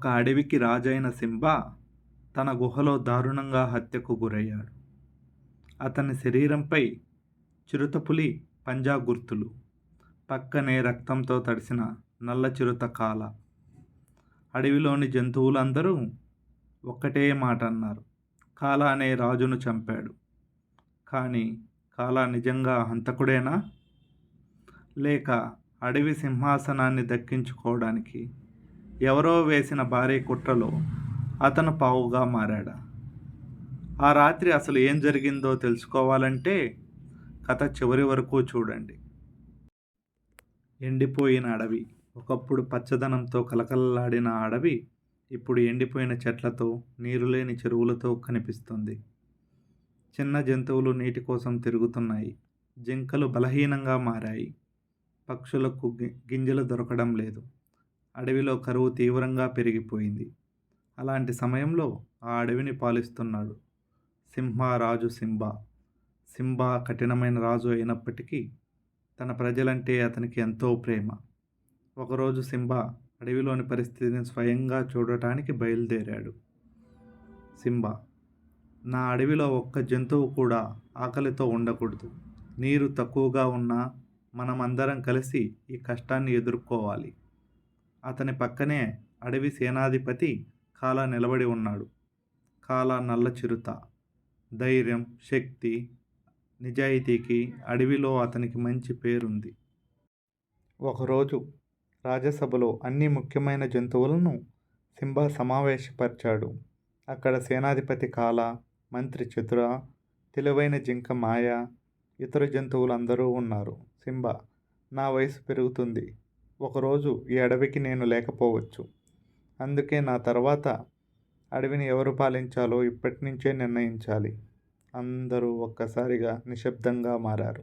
ఒక అడవికి రాజైన సింబా తన గుహలో దారుణంగా హత్యకు గురయ్యాడు. అతని శరీరంపై చిరుతపులి పంజా గుర్తులు, పక్కనే రక్తంతో తడిసిన నల్ల చిరుత కాల. అడవిలోని జంతువులందరూ ఒక్కటే మాట అన్నారు: కాల అనే రాజును చంపాడు. కానీ కాల నిజంగా హంతకుడేనా, లేక అడవి సింహాసనాన్ని దక్కించుకోవడానికి ఎవరో వేసిన భారీ కుట్రలో అతను పావుగా మారాడా? ఆ రాత్రి అసలు ఏం జరిగిందో తెలుసుకోవాలంటే కథ చివరి వరకు చూడండి. ఎండిపోయిన అడవి. ఒకప్పుడు పచ్చదనంతో కలకలలాడిన ఆ అడవి ఇప్పుడు ఎండిపోయిన చెట్లతో, నీరులేని చెరువులతో కనిపిస్తుంది. చిన్న జంతువులు నీటి కోసం తిరుగుతున్నాయి. జింకలు బలహీనంగా మారాయి. పక్షులకు గింజలు దొరకడం లేదు. అడవిలో కరువు తీవ్రంగా పెరిగిపోయింది. అలాంటి సమయంలో ఆ అడవిని పాలిస్తున్నాడు సింహరాజు సింబా. సింబా కఠినమైన రాజు అయినప్పటికీ తన ప్రజలంటే అతనికి ఎంతో ప్రేమ. ఒకరోజు సింబా అడవిలోని పరిస్థితిని స్వయంగా చూడటానికి బయలుదేరాడు. సింబా: నా అడవిలో ఒక్క జంతువు కూడా ఆకలితో ఉండకూడదు. నీరు తక్కువగా ఉన్నా మనమందరం కలిసి ఈ కష్టాన్ని ఎదుర్కోవాలి. అతని పక్కనే అడవి సేనాధిపతి కాలా నిలబడి ఉన్నాడు. కాలా నల్ల చిరుత. ధైర్యం, శక్తి, నిజాయితీకి అడవిలో అతనికి మంచి పేరుంది. ఒకరోజు రాజసభలో అన్ని ముఖ్యమైన జంతువులను సింబా సమావేశపరిచాడు. అక్కడ సేనాధిపతి కాలా, మంత్రి చతుర, తెలివైన జింక మాయ, ఇతర జంతువులందరూ ఉన్నారు. సింబా: నా వయసు పెరుగుతుంది. ఒకరోజు ఈ అడవికి నేను లేకపోవచ్చు. అందుకే నా తర్వాత అడవిని ఎవరు పాలించాలో ఇప్పటి నుంచే నిర్ణయించాలి. అందరూ ఒక్కసారిగా నిశ్శబ్దంగా మారారు.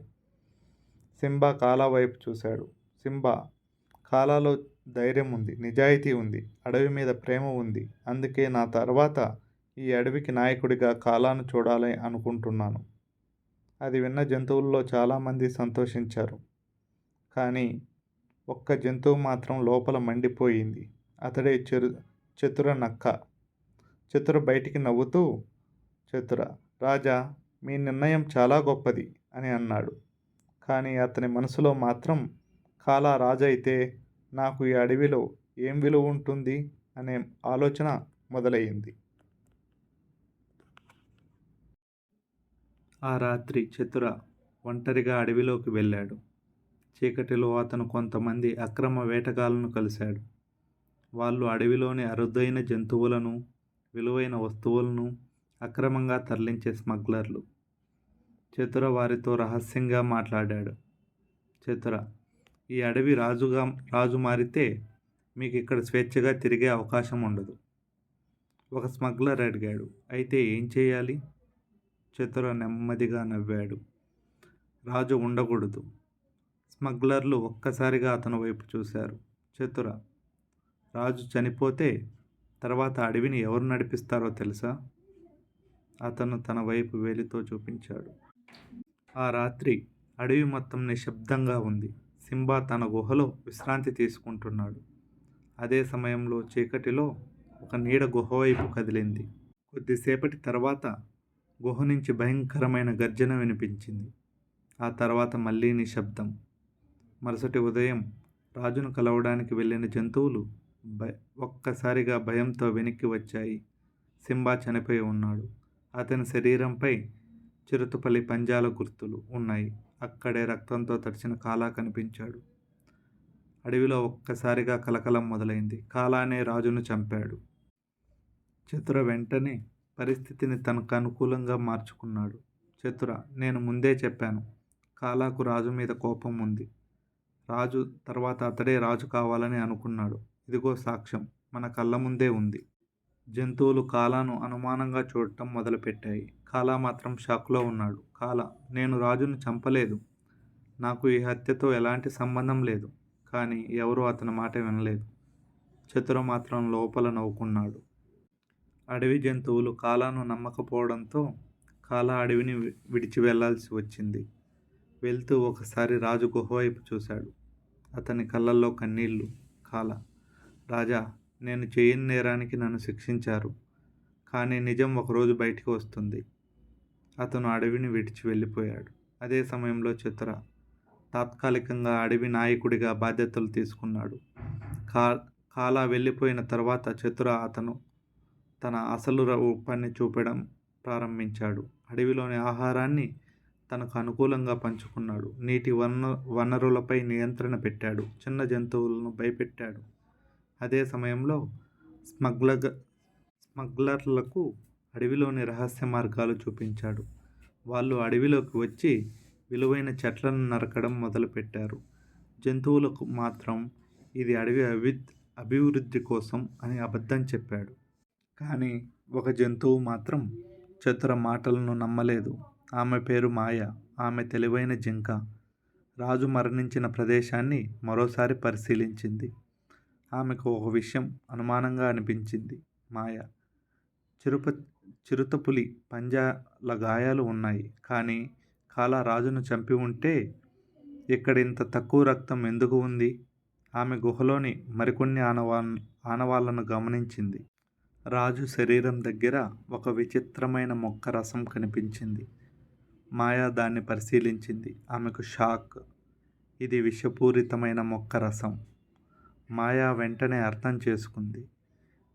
సింబా కాలా వైపు చూశాడు. సింబా: కాలాలో ధైర్యం ఉంది, నిజాయితీ ఉంది, అడవి మీద ప్రేమ ఉంది. అందుకే నా తర్వాత ఈ అడవికి నాయకుడిగా కాలాను చూడాలి అనుకుంటున్నాను. అది విన్న జంతువుల్లో చాలామంది సంతోషించారు. కానీ ఒక్క జంతువు మాత్రం లోపల మండిపోయింది. అతడే చతుర నక్క. చతుర బయటికి నవ్వుతూ: చతుర రాజా, మీ నిర్ణయం చాలా గొప్పది అని అన్నాడు. కానీ అతని మనసులో మాత్రం కాలా రాజైతే నాకు ఈ అడవిలో ఏం విలువ ఉంటుంది అనే ఆలోచన మొదలయ్యింది. ఆ రాత్రి చతుర ఒంటరిగా అడవిలోకి వెళ్ళాడు. చీకటిలో అతను కొంతమంది అక్రమ వేటగాళ్లను కలిశాడు. వాళ్ళు అడవిలోని అరుదైన జంతువులను, విలువైన వస్తువులను అక్రమంగా తరలించే స్మగ్లర్లు. చతుర వారితో రహస్యంగా మాట్లాడాడు. చతుర: ఈ అడవి రాజు మారితే మీకు ఇక్కడ స్వేచ్ఛగా తిరిగే అవకాశం ఉండదు. ఒక స్మగ్లర్ అడిగాడు. అయితే ఏం చేయాలి? చతుర నెమ్మదిగా నవ్వాడు. రాజు ఉండకూడదు. స్మగ్లర్లు ఒక్కసారిగా అతని వైపు చూశారు. చతుర: రాజు చనిపోతే తర్వాత అడవిని ఎవరు నడిపిస్తారో తెలుసా? అతను తన వైపు వేలితో చూపించాడు. ఆ రాత్రి అడవి మొత్తం నిశ్శబ్దంగా ఉంది. సింబా తన గుహలో విశ్రాంతి తీసుకుంటున్నాడు. అదే సమయంలో చీకటిలో ఒక నీడ గుహ వైపు కదిలింది. కొద్దిసేపటి తర్వాత గుహ నుంచి భయంకరమైన గర్జన వినిపించింది. ఆ తర్వాత మళ్ళీ నిశ్శబ్దం. మరుసటి ఉదయం రాజును కలవడానికి వెళ్ళిన జంతువులు ఒక్కసారిగా భయంతో వెనక్కి వచ్చాయి. సింబా చనిపోయి ఉన్నాడు. అతని శరీరంపై చిరుతపులి పంజాల గుర్తులు ఉన్నాయి. అక్కడే రక్తంతో తడిసిన కాలా కనిపించాడు. అడవిలో ఒక్కసారిగా కలకలం మొదలైంది. కాలానే రాజును చంపాడు. చతుర వెంటనే పరిస్థితిని తనకు అనుకూలంగా మార్చుకున్నాడు. చతుర: నేను ముందే చెప్పాను, కాలాకు రాజు మీద కోపం ఉంది. రాజు తర్వాత అతడే రాజు కావాలని అనుకున్నాడు. ఇదిగో సాక్ష్యం మన కళ్ళ ముందే ఉంది. జంతువులు కాలాను అనుమానంగా చూడటం మొదలుపెట్టాయి. కాలా మాత్రం షాక్లో ఉన్నాడు. కాలా: నేను రాజును చంపలేదు. నాకు ఈ హత్యతో ఎలాంటి సంబంధం లేదు. కానీ ఎవరూ అతని మాట వినలేదు. చతుర మాత్రం లోపల నవ్వుకున్నాడు. అడవి జంతువులు కాలాను నమ్మకపోవడంతో కాలా అడవిని విడిచి వెళ్లాల్సి వచ్చింది. వెళ్తూ ఒకసారి రాజు గుహ వైపు చూశాడు. అతని కళ్ళల్లో కన్నీళ్లు. కాలా: రాజా, నేను చేయని నేరానికి నన్ను శిక్షించారు. కానీ నిజం ఒకరోజు బయటికి వస్తుంది. అతను అడవిని విడిచి వెళ్ళిపోయాడు. అదే సమయంలో చిత్ర తాత్కాలికంగా అడవి నాయకుడిగా బాధ్యతలు తీసుకున్నాడు. కా కాలా వెళ్ళిపోయిన తర్వాత చిత్ర అతను తన అసలు రూపాన్ని చూపడం ప్రారంభించాడు. అడవిలోని ఆహారాన్ని తనకు అనుకూలంగా పంచుకున్నాడు. నీటి వనరులపై నియంత్రణ పెట్టాడు. చిన్న జంతువులను భయపెట్టాడు. అదే సమయంలో స్మగ్లర్లకు అడవిలోని రహస్య మార్గాలు చూపించాడు. వాళ్ళు అడవిలోకి వచ్చి విలువైన చెట్లను నరకడం మొదలుపెట్టారు. జంతువులకు మాత్రం ఇది అడవి అభివృద్ధి కోసం అని అబద్ధం చెప్పాడు. కానీ ఒక జంతువు మాత్రం చతుర మాటలను నమ్మలేదు. ఆమె పేరు మాయ. ఆమె తెలివైన జింక. రాజు మరణించిన ప్రదేశాన్ని మరోసారి పరిశీలించింది. ఆమెకు ఒక విషయం అనుమానంగా అనిపించింది. మాయ, చిరుతపులి పంజాల గాయాలు ఉన్నాయి. కానీ కాలా రాజును చంపి ఉంటే ఇక్కడ ఇంత తక్కువ రక్తం ఎందుకు ఉంది? ఆమె గుహలోని మరికొన్ని ఆనవాళ్లను గమనించింది. రాజు శరీరం దగ్గర ఒక విచిత్రమైన మొక్క రసం కనిపించింది. మాయా దాన్ని పరిశీలించింది. ఆమెకు షాక్. ఇది విషపూరితమైన మొక్క రసం. మాయా వెంటనే అర్థం చేసుకుంది.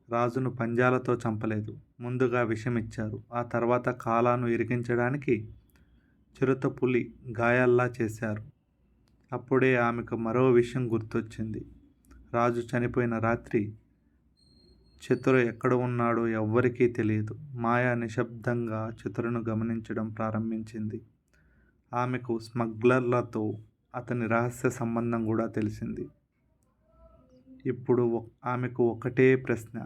రాజును పంజాలతో చంపలేదు. ముందుగా విషమిచ్చారు. ఆ తర్వాత కాలాను ఇరికించడానికి చిరుతపులి గాయాల్లా చేశారు. అప్పుడే ఆమెకు మరో విషయం గుర్తొచ్చింది. రాజు చనిపోయిన రాత్రి చతుర ఎక్కడ ఉన్నాడో ఎవ్వరికీ తెలియదు. మాయా నిశ్శబ్దంగా చతురను గమనించడం ప్రారంభించింది. ఆమెకు స్మగ్లర్లతో అతని రహస్య సంబంధం కూడా తెలిసింది. ఇప్పుడు ఆమెకు ఒకటే ప్రశ్న: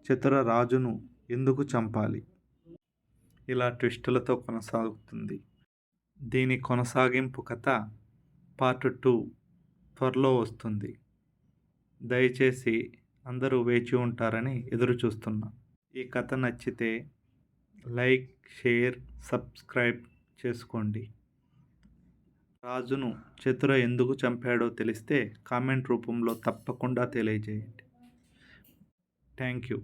చతుర రాజును ఎందుకు చంపాలి? ఇలా ట్విస్టులతో కొనసాగుతుంది. దీని కొనసాగింపు కథ పార్ట్ 2 త్వరలో వస్తుంది. దయచేసి అందరూ వేచి ఉంటారని ఎదురు చూస్తున్నా. ఈ కథ నచ్చితే లైక్, షేర్, సబ్స్క్రైబ్ చేసుకోండి. రాజును చతుర ఎందుకు చంపాడో తెలిస్తే కామెంట్ రూపంలో తప్పకుండా తెలియజేయండి. Thank you.